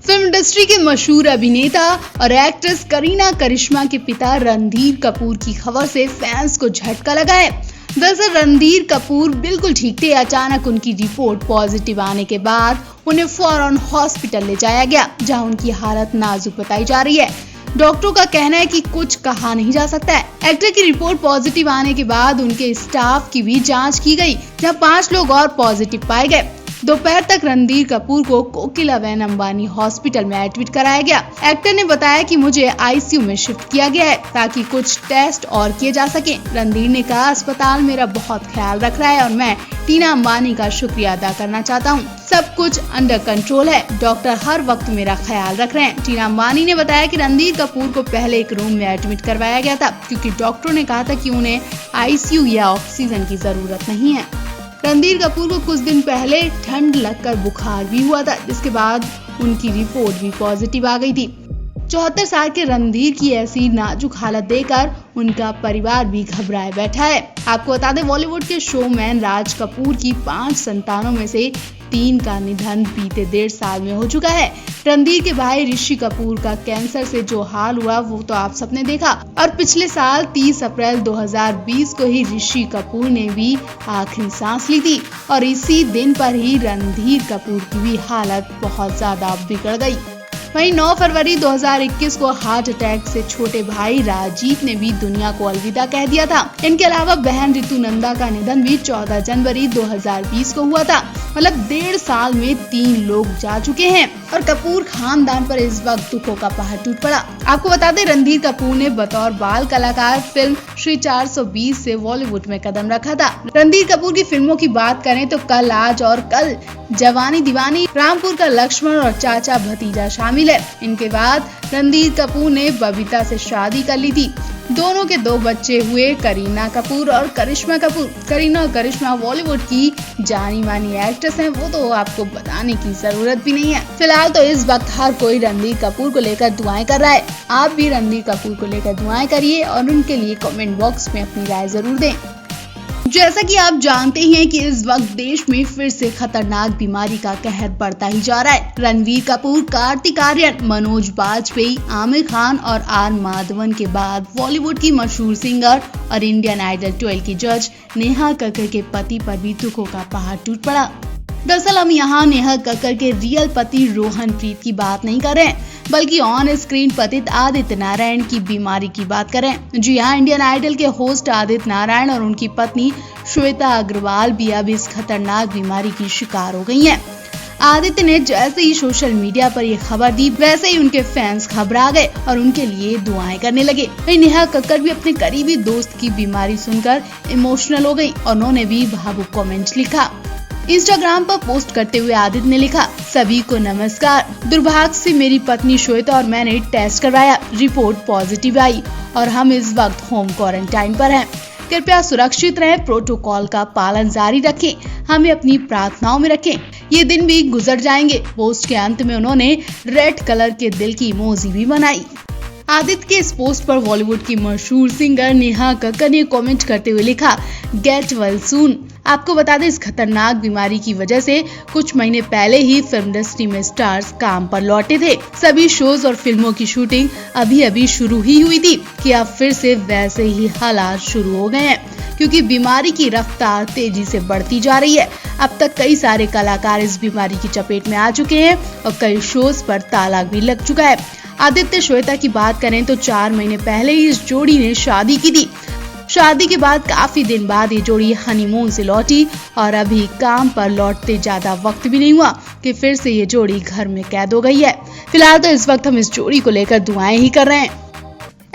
Film industry के मशहूर अभिनेता और एक्ट्रेस करीना करिश्मा के पिता रणधीर कपूर की खबर से फैंस को झटका लगा है। दरअसल रणधीर कपूर बिल्कुल ठीक थे। अचानक उनकी रिपोर्ट पॉजिटिव आने के बाद उन्हें फौरन हॉस्पिटल ले जाया गया, जहां उनकी हालत नाजुक बताई जा रही है। डॉक्टरों का कहना है कि कुछ कहा नहीं जा सकता है। एक्टर की रिपोर्ट पॉजिटिव आने के बाद उनके स्टाफ की भी जांच की गई, जहां 5 लोग और पॉजिटिव पाए गए। दोपहर तक रणधीर कपूर को कोकिलाबेन अंबानी हॉस्पिटल में एडमिट कराया गया। एक्टर ने बताया कि मुझे आईसीयू में शिफ्ट किया गया है ताकि कुछ टेस्ट और किए जा सके। रणधीर ने कहा, अस्पताल मेरा बहुत ख्याल रख रहा है और मैं टीना अंबानी का शुक्रिया अदा करना चाहता हूँ। सब कुछ अंडर कंट्रोल है, डॉक्टर हर वक्त मेरा ख्याल रख रहे हैं। टीना अंबानी ने बताया कि रणधीर कपूर को पहले एक रूम में एडमिट करवाया गया था, क्योंकि डॉक्टरों ने कहा था कि उन्हें आईसीयू या ऑक्सीजन की जरूरत नहीं है। रणधीर कपूर को कुछ दिन पहले ठंड लगकर बुखार भी हुआ था, जिसके बाद उनकी रिपोर्ट भी पॉजिटिव आ गई थी। 74 साल के रणधीर की ऐसी नाजुक हालत देखकर उनका परिवार भी घबराए बैठा है। आपको बता दें, बॉलीवुड के शोमैन राज कपूर की 5 संतानों में से 3 का निधन बीते 1.5 साल में हो चुका है। रणधीर के भाई ऋषि कपूर का कैंसर से जो हाल हुआ वो तो आप सबने देखा, और पिछले साल 30 अप्रैल 2020 को ही ऋषि कपूर ने भी आखिरी सांस ली थी, और इसी दिन पर ही रणधीर कपूर की भी हालत बहुत ज्यादा बिगड़ गई। वहीं 9 फरवरी 2021 को हार्ट अटैक से छोटे भाई राजीव ने भी दुनिया को अलविदा कह दिया था। इनके अलावा बहन ऋतु नंदा का निधन भी 14 जनवरी 2020 को हुआ था। मतलब 1.5 साल में 3 लोग जा चुके हैं, और कपूर खानदान पर इस वक्त दुखों का पहाड़ टूट पड़ा। आपको बता दें, रणधीर कपूर ने बतौर बाल कलाकार फिल्म श्री 420 से बॉलीवुड में कदम रखा था। रणधीर कपूर की फिल्मों की बात करें तो कल, आज और कल, जवानी दीवानी, रामपुर का लक्ष्मण और चाचा भतीजा शामिल है। इनके बाद रणधीर कपूर ने बबीता से शादी कर ली थी। दोनों के 2 बच्चे हुए, करीना कपूर और करिश्मा कपूर। करीना और करिश्मा बॉलीवुड की जानी मानी एक्ट्रेस हैं, वो तो आपको बताने की जरूरत भी नहीं है। फिलहाल तो इस वक्त हर कोई रणधीर कपूर को लेकर दुआएं कर रहा है। आप भी रणधीर कपूर को लेकर दुआएं करिए और उनके लिए कमेंट बॉक्स में अपनी राय जरूर दें। जैसा कि आप जानते हैं कि इस वक्त देश में फिर से खतरनाक बीमारी का कहर बढ़ता ही जा रहा है। रणवीर कपूर, कार्तिक आर्यन, मनोज बाजपेयी, आमिर खान और आर माधवन के बाद बॉलीवुड की मशहूर सिंगर और इंडियन आइडल 12 की जज नेहा कक्कड़ के पति पर भी दुखों का पहाड़ टूट पड़ा। दरअसल हम यहाँ नेहा कक्कड़ के रियल पति रोहन प्रीत की बात नहीं कर रहे हैं, बल्कि ऑन स्क्रीन पतित आदित्य नारायण की बीमारी की बात करें। जी हाँ, इंडियन आइडल के होस्ट आदित्य नारायण और उनकी पत्नी श्वेता अग्रवाल भी अब इस खतरनाक बीमारी की शिकार हो गई हैं। आदित्य ने जैसे ही सोशल मीडिया पर ये खबर दी, वैसे ही उनके फैंस घबरा गए और उनके लिए दुआएं करने लगे। नेहा कक्कड़ भी अपने करीबी दोस्त की बीमारी सुनकर इमोशनल हो गई और उन्होंने भी भावुक कमेंट लिखा। इंस्टाग्राम पर पोस्ट करते हुए आदित्य ने लिखा, सभी को नमस्कार। दुर्भाग्य से मेरी पत्नी श्वेता और मैंने टेस्ट करवाया, रिपोर्ट पॉजिटिव आई और हम इस वक्त होम क्वारंटाइन पर हैं। कृपया सुरक्षित रहें, प्रोटोकॉल का पालन जारी रखें, हमें अपनी प्रार्थनाओं में रखें, ये दिन भी गुजर जाएंगे। पोस्ट के अंत में उन्होंने रेड कलर के दिल की इमोजी भी बनाई। आदित्य के इस पोस्ट पर बॉलीवुड की मशहूर सिंगर नेहा कक्कड़ ने कमेंट करते हुए लिखा, गेट वेल सून। आपको बता दें, इस खतरनाक बीमारी की वजह से कुछ महीने पहले ही फिल्म इंडस्ट्री में स्टार्स काम पर लौटे थे। सभी शोज और फिल्मों की शूटिंग अभी शुरू ही हुई थी कि अब फिर से वैसे ही हालात शुरू हो गए हैं, क्योंकि बीमारी की रफ्तार तेजी से बढ़ती जा रही है। अब तक कई सारे कलाकार इस बीमारी की चपेट में आ चुके हैं और कई शोज पर ताला भी लग चुका है। आदित्य श्वेता की बात करें तो 4 महीने पहले ही इस जोड़ी ने शादी की थी। शादी के बाद काफी दिन बाद ये जोड़ी हनीमून से लौटी और अभी काम पर लौटते ज्यादा वक्त भी नहीं हुआ कि फिर से ये जोड़ी घर में कैद हो गई है। फिलहाल तो इस वक्त हम इस जोड़ी को लेकर दुआएं ही कर रहे हैं।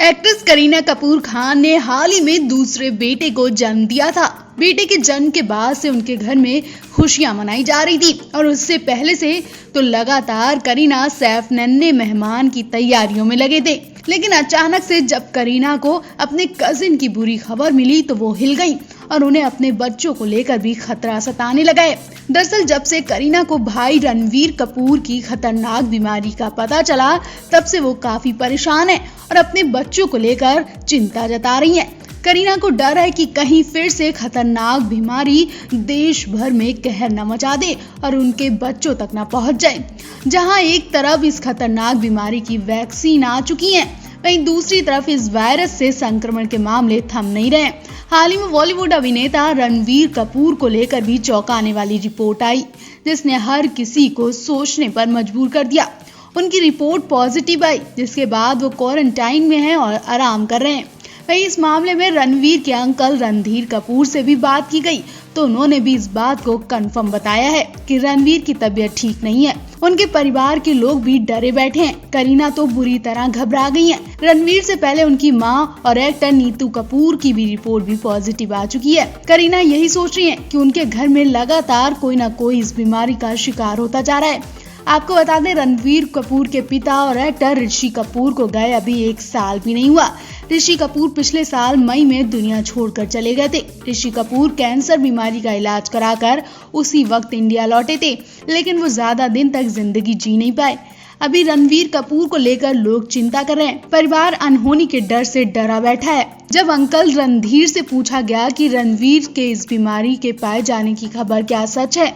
एक्ट्रेस करीना कपूर खान ने हाल ही में दूसरे बेटे को जन्म दिया था। बेटे के जन्म के बाद से उनके घर में खुशियां मनाई जा रही थी और उससे पहले से तो लगातार करीना सैफ नन्हे मेहमान की तैयारियों में लगे थे। लेकिन अचानक से जब करीना को अपने कजिन की बुरी खबर मिली तो वो हिल गईं और उन्हें अपने बच्चों को लेकर भी खतरा सताने लगा है। दरअसल जब से करीना को भाई रणवीर कपूर की खतरनाक बीमारी का पता चला, तब से वो काफी परेशान है और अपने बच्चों को लेकर चिंता जता रही हैं। करीना को डर है कि कहीं फिर से खतरनाक बीमारी देश भर में कहर न मचा दे और उनके बच्चों तक न पहुंच जाए। जहां एक तरफ इस खतरनाक बीमारी की वैक्सीन आ चुकी है, वहीं दूसरी तरफ इस वायरस से संक्रमण के मामले थम नहीं रहे। हाल ही में बॉलीवुड अभिनेता रणवीर कपूर को लेकर भी चौंकाने वाली रिपोर्ट आई, जिसने हर किसी को सोचने पर मजबूर कर दिया। उनकी रिपोर्ट पॉजिटिव आई, जिसके बाद वो क्वारंटाइन में हैं और आराम कर रहे हैं। वहीं इस मामले में रणवीर के अंकल रणधीर कपूर से भी बात की गई, तो उन्होंने भी इस बात को कंफर्म बताया है कि रणवीर की तबीयत ठीक नहीं है। उनके परिवार के लोग भी डरे बैठे हैं। करीना तो बुरी तरह घबरा गई हैं। रणवीर से पहले उनकी मां और एक्टर नीतू कपूर की भी रिपोर्ट भी पॉजिटिव आ चुकी है। करीना यही सोच रही हैं कि उनके घर में लगातार कोई न कोई इस बीमारी का शिकार होता जा रहा है। आपको बता दें, रणवीर कपूर के पिता और एक्टर ऋषि कपूर को गए अभी 1 साल भी नहीं हुआ। ऋषि कपूर पिछले साल मई में दुनिया छोड़कर चले गए थे। ऋषि कपूर कैंसर बीमारी का इलाज कराकर उसी वक्त इंडिया लौटे थे, लेकिन वो ज्यादा दिन तक जिंदगी जी नहीं पाए। अभी रणवीर कपूर को लेकर लोग चिंता कर रहे हैं। परिवार अनहोनी के डर से डरा बैठा है। जब अंकल रणधीर से पूछा गया कि रणवीर के इस बीमारी के पाए जाने की खबर क्या सच है,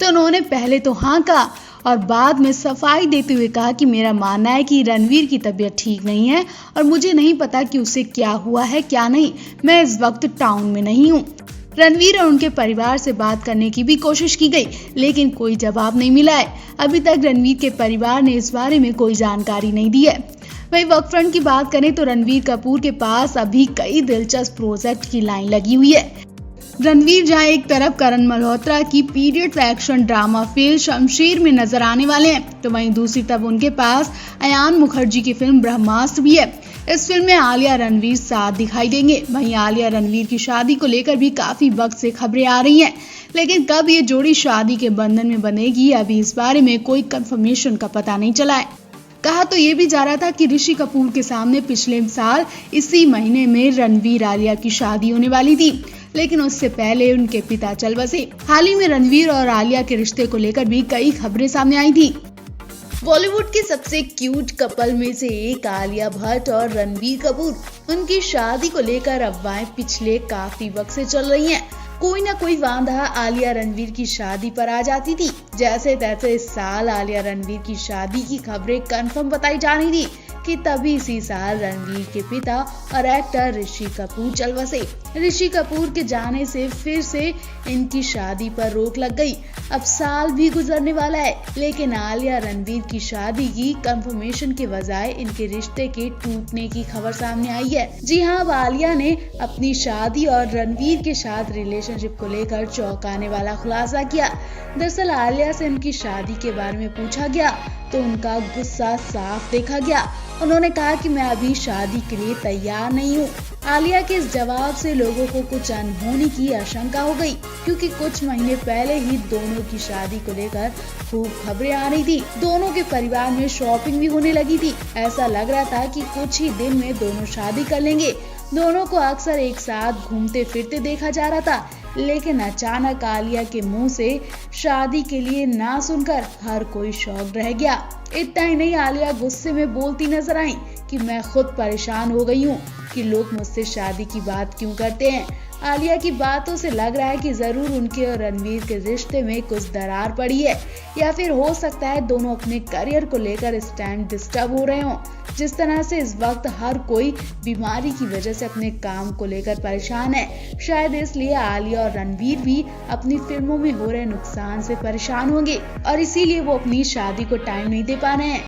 तो उन्होंने पहले तो हाँ कहा और बाद में सफाई देते हुए कहा कि मेरा मानना है कि रणवीर की तबीयत ठीक नहीं है और मुझे नहीं पता कि उसे क्या हुआ है क्या नहीं। मैं इस वक्त टाउन में नहीं हूँ। रणवीर और उनके परिवार से बात करने की भी कोशिश की गई, लेकिन कोई जवाब नहीं मिला है। अभी तक रणवीर के परिवार ने इस बारे में कोई जानकारी नहीं दी है। वहीं वर्क फ्रंट की बात करें तो रणवीर कपूर के पास अभी कई दिलचस्प प्रोजेक्ट की लाइन लगी हुई है। रणवीर जहां एक तरफ करण मल्होत्रा की period action drama film Shamsher में नजर आने वाले हैं, तो वहीं दूसरी तरफ उनके पास अयान मुखर्जी की फिल्म ब्रह्मास्त्र भी है। इस फिल्म में आलिया रणवीर साथ दिखाई देंगे। वहीं आलिया रणवीर की शादी को लेकर भी काफी वक्त से खबरें आ रही हैं, लेकिन कब ये जोड़ी शादी के बंधन में बनेगी, अभी इस बारे में कोई कंफर्मेशन का पता नहीं चला है। कहा तो ये भी जा रहा था कि ऋषि कपूर के सामने पिछले साल इसी महीने में रणवीर आलिया की शादी होने वाली थी, लेकिन उससे पहले उनके पिता चल बसे। हाल ही में रणवीर और आलिया के रिश्ते को लेकर भी कई खबरें सामने आई थी। बॉलीवुड के सबसे क्यूट कपल में से एक आलिया भट्ट और रणवीर कपूर, उनकी शादी को लेकर अफवाहें पिछले काफी वक्त से चल रही हैं। कोई ना कोई वांधा आलिया रणवीर की शादी पर आ जाती थी। जैसे तैसे इस साल आलिया रणवीर की शादी की खबरें कंफर्म बताई जा रही थी कि तभी इसी साल रणवीर के पिता और एक्टर ऋषि कपूर चल बसे। ऋषि कपूर के जाने से फिर से इनकी शादी पर रोक लग गई। अब साल भी गुजरने वाला है, लेकिन आलिया रणवीर की शादी की कंफर्मेशन के बजाय इनके रिश्ते के टूटने की खबर सामने आई है। जी हाँ, अब आलिया ने अपनी शादी और रणवीर के साथ रिलेशनशिप को लेकर चौंकाने वाला खुलासा किया। दरअसल आलिया से उनकी शादी के बारे में पूछा गया तो उनका गुस्सा साफ देखा गया। उन्होंने कहा कि मैं अभी शादी के लिए तैयार नहीं हूँ। आलिया के इस जवाब से लोगों को कुछ अनहोनी की आशंका हो गई, क्योंकि कुछ महीने पहले ही दोनों की शादी को लेकर खूब खबरें आ रही थी। दोनों के परिवार में शॉपिंग भी होने लगी थी। ऐसा लग रहा था कि कुछ ही दिन में दोनों शादी कर लेंगे। दोनों को अक्सर एक साथ घूमते फिरते देखा जा रहा था, लेकिन अचानक आलिया के मुंह से शादी के लिए ना सुनकर हर कोई शॉक्ड रह गया। इतना ही नहीं, आलिया गुस्से में बोलती नजर आई कि मैं खुद परेशान हो गई हूँ कि लोग मुझसे शादी की बात क्यों करते हैं। आलिया की बातों से लग रहा है कि जरूर उनके और रणवीर के रिश्ते में कुछ दरार पड़ी है, या फिर हो सकता है दोनों अपने करियर को लेकर इस टाइम डिस्टर्ब हो रहे हों। जिस तरह से इस वक्त हर कोई बीमारी की वजह से अपने काम को लेकर परेशान है, शायद इसलिए आलिया और रणवीर भी अपनी फिल्मों में हो रहे नुकसान से परेशान होंगे और इसीलिए वो अपनी शादी को टाइम नहीं दे पा रहे हैं।